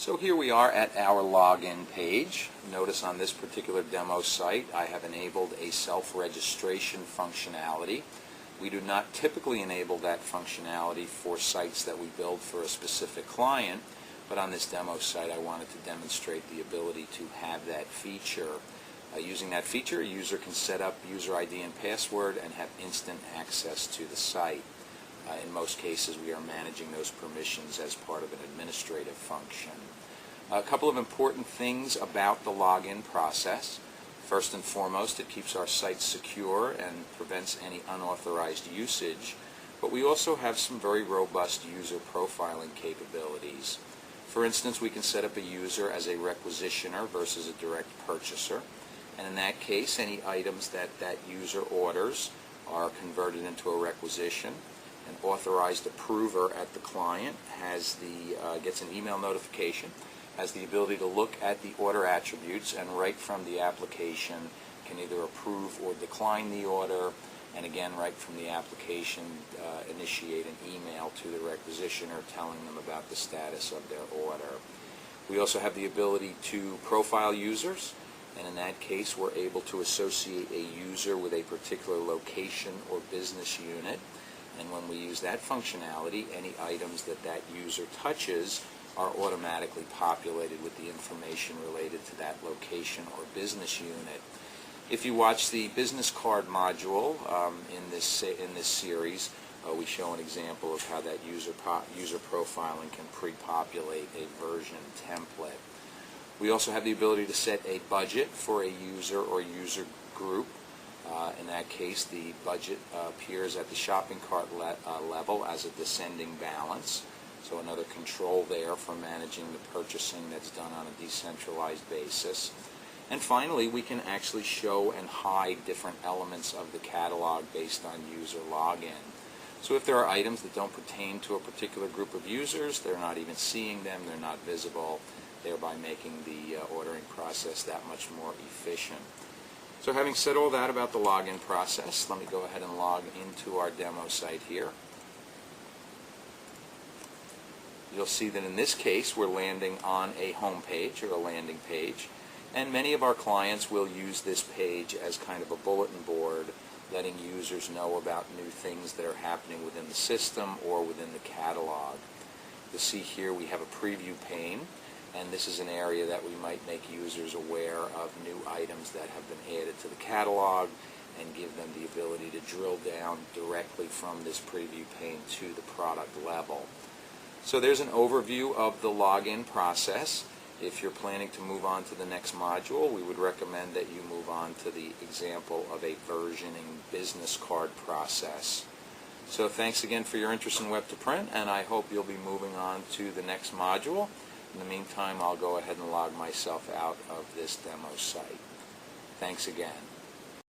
So here we are at our login page. Notice on this particular demo site I have enabled a self-registration functionality. We do not typically enable that functionality for sites that we build for a specific client, but on this demo site I wanted to demonstrate the ability to have that feature. Using that feature, a user can set up user ID and password and have instant access to the site. In most cases, we are managing those permissions as part of an administrative function. A couple of important things about the login process. First and foremost, it keeps our site secure and prevents any unauthorized usage, but we also have some very robust user profiling capabilities. For instance, we can set up a user as a requisitioner versus a direct purchaser, and in that case, any items that user orders are converted into a requisition. An authorized approver at the client gets an email notification, has the ability to look at the order attributes, and right from the application can either approve or decline the order, and again right from the application initiate an email to the requisitioner telling them about the status of their order. We also have the ability to profile users, and in that case we're able to associate a user with a particular location or business unit. And when we use that functionality, any items that user touches are automatically populated with the information related to that location or business unit. If you watch the business card module in this series, we show an example of how that user profiling can pre-populate a version template. We also have the ability to set a budget for a user or user group. In that case, the budget appears at the shopping cart level as a descending balance. So another control there for managing the purchasing that's done on a decentralized basis. And finally, we can actually show and hide different elements of the catalog based on user login. So if there are items that don't pertain to a particular group of users, they're not even seeing them, they're not visible, thereby making the ordering process that much more efficient. So having said all that about the login process, let me go ahead and log into our demo site here. You'll see that in this case we're landing on a home page or a landing page, and many of our clients will use this page as kind of a bulletin board, letting users know about new things that are happening within the system or within the catalog. You'll see here we have a preview pane, and this is an area that we might make users aware of new items that have been added to the catalog and give them the ability to drill down directly from this preview pane to the product level. So there's an overview of the login process. If you're planning to move on to the next module, we would recommend that you move on to the example of a versioning business card process. So thanks again for your interest in Web2Print, and I hope you'll be moving on to the next module. In the meantime, I'll go ahead and log myself out of this demo site. Thanks again.